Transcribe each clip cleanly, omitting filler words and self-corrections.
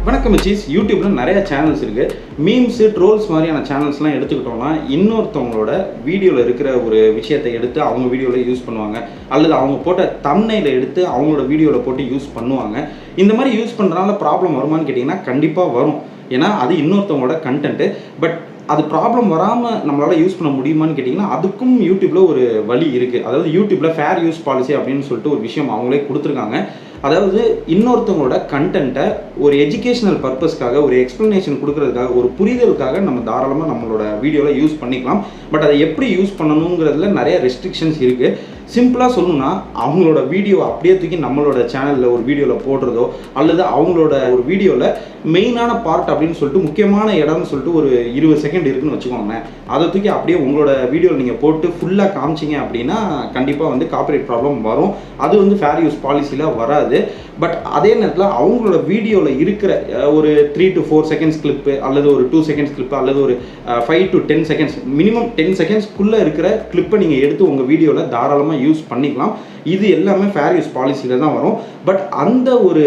வணக்கம் மச்சீஸ். யூடியூப்ல நிறைய சேனல்ஸ் இருக்கு. மீம்ஸ், ட்ரோல்ஸ் மாதிரியான சேனல்ஸ்லாம் எடுத்துக்கிட்டோம்னா இன்னொருத்தவங்களோட வீடியோவில் இருக்கிற ஒரு விஷயத்தை எடுத்து அவங்க வீடியோவில் யூஸ் பண்ணுவாங்க, அல்லது அவங்க போட்ட தம்ப்நெயிலை எடுத்து அவங்களோட வீடியோவில் போட்டு யூஸ் பண்ணுவாங்க. இந்த மாதிரி யூஸ் பண்ணுறதுனால ப்ராப்ளம் வருமானு கேட்டிங்கன்னா கண்டிப்பாக வரும். ஏன்னா அது இன்னொருத்தவங்களோட கண்டென்ட்டு. பட் அது ப்ராப்ளம் வராமல் நம்மளால் யூஸ் பண்ண முடியுமான்னு கேட்டிங்கன்னா அதுக்கும் யூடியூப்பில் ஒரு வழி இருக்குது. அதாவது யூடியூப்பில் ஃபேர் யூஸ் பாலிசி அப்படின்னு சொல்லிட்டு ஒரு விஷயம் அவங்களே கொடுத்துருக்காங்க. அதாவது இன்னொருத்தவங்களோட கண்டென்ட்டை ஒரு எஜுகேஷனல் பர்பஸ்க்காக, ஒரு எக்ஸ்ப்ளனேஷன் கொடுக்கறதுக்காக, ஒரு புரிதலுக்காக நம்ம தாராளமாக நம்மளோட வீடியோவில் யூஸ் பண்ணிக்கலாம். பட் அதை எப்படி யூஸ் பண்ணணுங்கிறதுல நிறைய ரெஸ்ட்ரிக்ஷன்ஸ் இருக்குது. சிம்பிளாக சொல்லணும்னா அவங்களோட வீடியோ அப்படியே தூக்கி நம்மளோட சேனலில் ஒரு வீடியோவில் போடுறதோ, அல்லது அவங்களோட ஒரு வீடியோவில் மெயினான பார்ட் அப்படின்னு சொல்லிட்டு முக்கியமான இடம்னு சொல்லிட்டு ஒரு 20 செகண்ட் இருக்குன்னு வச்சுக்கோங்களேன், அதை தூக்கி அப்படியே உங்களோட வீடியோவில் நீங்கள் போட்டு ஃபுல்லாக காமிச்சிங்க அப்படின்னா கண்டிப்பாக வந்து காப்பிரைட் ப்ராப்ளம் வரும். அது வந்து ஃபேர் யூஸ் பாலிசியில் வராது. பட் அதே நேரத்தில் அவங்களோட வீடியோவில் இருக்கிற ஒரு 3 to 4 செகண்ட்ஸ் கிளிப்பு, அல்லது ஒரு 2 செகண்ட்ஸ் கிளிப்பு, அல்லது ஒரு 5 to 10 செகண்ட்ஸ், மினிமம் 10 செகண்ட்ஸ்க்குள்ளே இருக்கிற கிளிப்பை நீங்கள் எடுத்து உங்கள் வீடியோவில் தாராளமாக யூஸ் பண்ணிக்கலாம். இது எல்லாமே ஃபேர் யூஸ் பாலிசியில் தான் வரும். பட் அந்த ஒரு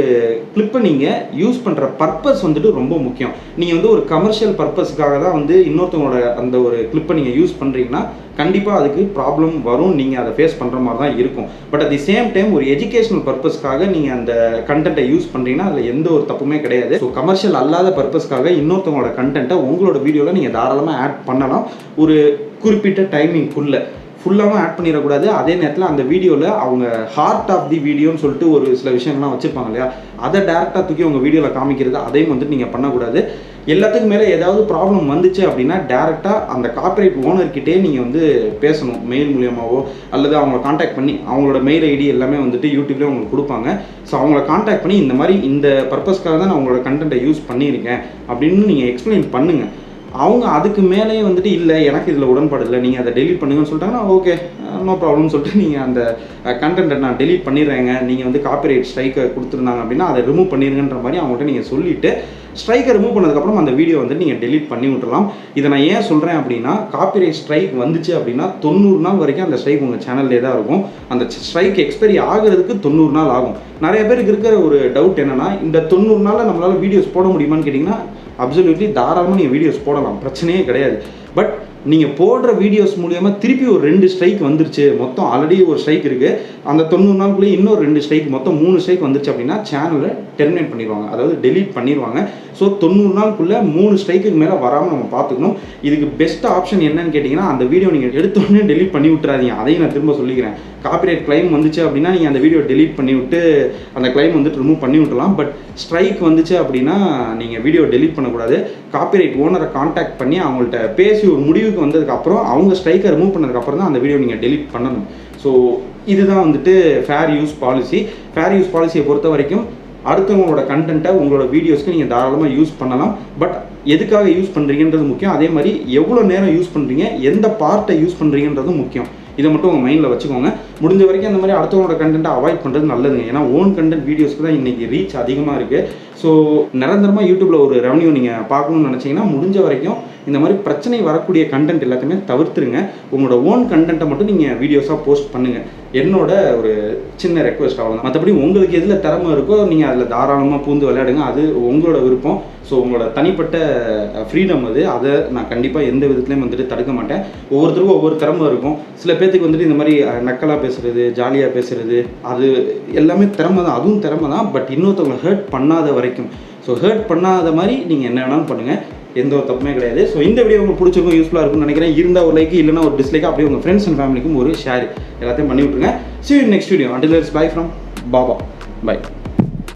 கிளிப்பை நீங்கள் யூஸ் பண்ணுற பர்பஸ் வந்துட்டு ரொம்ப முக்கியம். நீங்கள் வந்து ஒரு கமர்ஷியல் பர்பஸ்க்காக தான் வந்து இன்னொருத்தவங்களோட அந்த ஒரு கிளிப்பை நீங்கள் யூஸ் பண்ணுறீங்கன்னா கண்டிப்பாக அதுக்கு ப்ராப்ளம் வரும். நீங்கள் அதை ஃபேஸ் பண்ணுற மாதிரி தான் இருக்கும். But at the same time ஒரு எஜுகேஷனல் பர்பஸ்க்காக நீங்கள் அந்த கண்டென்ட்டை யூஸ் பண்ணுறீங்கன்னா அதில் எந்த ஒரு தப்புமே கிடையாது. ஸோ கமர்ஷியல் அல்லாத பர்பஸ்க்காக இன்னொருத்தவங்களோட கண்டென்ட்டை உங்களோட வீடியோவில் நீங்கள் தாராளமாக ஆட் பண்ணலாம். ஒரு குறிப்பிட்ட டைமிங்குள்ளே ஃபுல்லாகவும் ஆட் பண்ணிடக்கூடாது. அதே நேரத்தில் அந்த வீடியோவில் அவங்க ஹார்ட் ஆஃப் தி வீடியோன்னு சொல்லிட்டு ஒரு சில விஷயங்கள்லாம் வச்சுருப்பாங்க இல்லையா, அதை டேரெக்டாக தூக்கி உங்கள் வீடியோவில் காமிக்கிறது அதையும் வந்துட்டு நீங்கள் பண்ணக்கூடாது. எல்லாத்துக்கும் மேலே ஏதாவது ப்ராப்ளம் வந்துச்சு அப்படின்னா டேரெக்டாக அந்த காப்பிரைட் ஓனர்கிட்டே நீங்கள் வந்து பேசணும். மெயில் மூலியமாகவோ அல்லது அவங்கள காண்டாக்ட் பண்ணி, அவங்களோட மெயில் ஐடி எல்லாமே வந்துட்டு யூடியூப்லேயே உங்களுக்கு கொடுப்பாங்க. ஸோ அவங்கள காண்டாக்ட் பண்ணி இந்த மாதிரி இந்த பர்பஸ்க்காக தான் நான் உங்களோட கண்டென்ட்டை யூஸ் பண்ணியிருக்கேன் அப்படின்னு நீங்கள் எக்ஸ்பிளைன் பண்ணுங்கள். அவங்க அதுக்கு மேலேயே வந்துட்டு இல்லை எனக்கு இதில் உடன்பாடு இல்லை, நீங்கள் அதை டெலீட் பண்ணுங்கன்னு சொல்லிட்டாங்கன்னா ஓகே நோ ப்ராப்ளம்னு சொல்லிட்டு நீங்கள் அந்த கண்டென்ட்டை நான் டெலீட் பண்ணிடுறேங்க, நீங்கள் வந்து காப்பிரைட் ஸ்ட்ரைக்கை கொடுத்துருந்தாங்க அப்படின்னா அதை ரிமூவ் பண்ணிடுங்கன்ற மாதிரி அவங்கள்ட்ட நீங்கள் சொல்லிவிட்டு ஸ்ட்ரைக்கை ரிமூவ் பண்ணதுக்கப்புறம் அந்த வீடியோ வந்து நீங்கள் டெலீட் பண்ணி விட்டுறலாம். இதை நான் ஏன் சொல்கிறேன் அப்படின்னா காப்பிரைட் ஸ்ட்ரைக் வந்துச்சு அப்படின்னா 90 நாள் வரைக்கும் அந்த ஸ்ட்ரைக் உங்கள் சேனல்லே தான் இருக்கும். அந்த ஸ்ட்ரைக் எக்ஸ்பைரி ஆகிறதுக்கு 90 நாள் ஆகும். நிறைய பேருக்கு இருக்கிற ஒரு டவுட் என்னென்னா இந்த 90 நாளில் நம்மளால் வீடியோஸ் போட முடியுமான்னு கேட்டிங்கன்னா அப்சல்யூட்லி தாராளமாக நீங்கள் வீடியோஸ் போடலாம், பிரச்சனையே கிடையாது. பட் நீங்கள் போடுற வீடியோஸ் மூலியமாக திருப்பி ஒரு 2 ஸ்ட்ரைக் வந்துருச்சு, மொத்தம் ஆல்ரெடி ஒரு ஸ்ட்ரைக் இருக்குது, அந்த 90 நாளுக்குள்ளேயே இன்னொரு 2 ஸ்ட்ரைக், மொத்தம் 3 ஸ்ட்ரைக் வந்துருச்சு அப்படின்னா சேனலை டெர்மினேட் பண்ணிடுவாங்க, அதாவது டெலீட் பண்ணிடுவாங்க. ஸோ 90 நாளுக்குள்ளே 3 ஸ்ட்ரைக்குக்கு மேலே வராமல் நம்ம பார்த்துக்கணும். இதுக்கு பெஸ்ட் ஆப்ஷன் என்னன்னு கேட்டிங்கன்னா அந்த வீடியோ நீங்கள் எடுத்தோடனே டெலீட் பண்ணி விட்டுறாதீங்க. அதையும் நான் திரும்ப சொல்லிக்கிறேன். காப்பிரைட் கிளைம் வந்துச்சு அப்படின்னா நீங்கள் அந்த வீடியோ டெலீட் பண்ணி விட்டு அந்த கிளைம் வந்துட்டு ரிமூவ் பண்ணி விட்டுலாம். பட் ஸ்ட்ரைக் வந்துச்சு அப்படின்னா நீங்கள் வீடியோ டெலீட் பண்ணக்கூடாது. காப்பிரைட் ஓனரை காண்டாக்ட் பண்ணி அவங்கள்ட்ட பேசி ஒரு முடிவுக்கு வந்ததுக்கப்புறம் அவங்க ஸ்ட்ரைக்கை ரிமூவ் பண்ணதுக்கப்புறம் தான் அந்த வீடியோ நீங்கள் டெலீட் பண்ணணும். ஸோ இதுதான் வந்துட்டு fair use policy. Fair use பாலிசியை பொறுத்த வரைக்கும் அடுத்தவங்களோட கண்டென்ட்டை உங்களோட வீடியோஸ்க்கு நீங்கள் தாராளமாக யூஸ் பண்ணலாம். பட் எதுக்காக யூஸ் பண்ணுறீங்கன்றது முக்கியம். அதே மாதிரி எவ்வளோ நேரம் யூஸ் பண்ணுறீங்க, எந்த பார்ட்டை யூஸ் பண்ணுறீங்கன்றதும் முக்கியம். இதை மட்டும் உங்கள் மைண்டில் வச்சுக்கோங்க. முடிஞ்ச வரைக்கும் அந்த மாதிரி அடுத்தவங்களோட கண்டென்ட்டை அவாய்ட் பண்ணுறது நல்லதுங்க. ஏன்னா ஓன் கண்டென்ட் வீடியோஸ்க்கு தான் இன்றைக்கி ரீச் அதிகமாக இருக்குது. ஸோ நிரந்தரமாக யூடியூப்பில் ஒரு ரெவன்யூ நீங்கள் பார்க்கணும்னு நினச்சிங்கன்னா முடிஞ்ச வரைக்கும் இந்த மாதிரி பிரச்சனை வரக்கூடிய கண்டென்ட் எல்லாத்தையுமே தவிர்த்துருங்க. உங்களோட ஓன் கண்டென்ட்டை மட்டும் நீங்கள் வீடியோஸாக போஸ்ட் பண்ணுங்கள். என்னோட ஒரு சின்ன ரெக்வஸ்ட் அவ்வளோதான். மற்றபடி உங்களுக்கு எதில் திறமை இருக்கோ நீங்கள் அதில் தாராளமாக பூந்து விளையாடுங்க, அது உங்களோட விருப்பம். ஸோ உங்களோட தனிப்பட்ட ஃப்ரீடம் அது, அதை நான் கண்டிப்பாக எந்த விதத்துலையும் வந்துட்டு தடுக்க மாட்டேன். ஒவ்வொருத்தருக்கும் ஒவ்வொரு திறமை இருக்கும். சில பேர்த்துக்கு வந்துட்டு இந்த மாதிரி நக்கலாக பேசுகிறது, ஜாலியாக பேசுகிறது, அது எல்லாமே திறமை தான், அதுவும் திறமை தான். பட் இன்னொருத்தவங்களை ஹர்ட் பண்ணாத வரைக்கும், ஸோ ஹர்ட் பண்ணாத மாதிரி நீங்கள் என்ன வேணாலும் பண்ணுங்கள், எந்த ஒரு தப்புமே கிடையாது. ஸோ இந்த வீடியோ உங்களுக்கு பிடிச்சிருக்கும், யூஸ்ஃபுல்லாக இருக்கும்னு நினைக்கிறேன். இருந்தால் ஒரு லைக், இல்லைனா ஒரு டிஸ்லைக், அப்படியே உங்கள் ஃப்ரெண்ட்ஸ் அண்ட் ஃபேமிலிக்கும் ஒரு ஷேர் எல்லாத்தையும் பண்ணி விட்ருங்க. See you in next video. Until then, bye from Baba. Bye.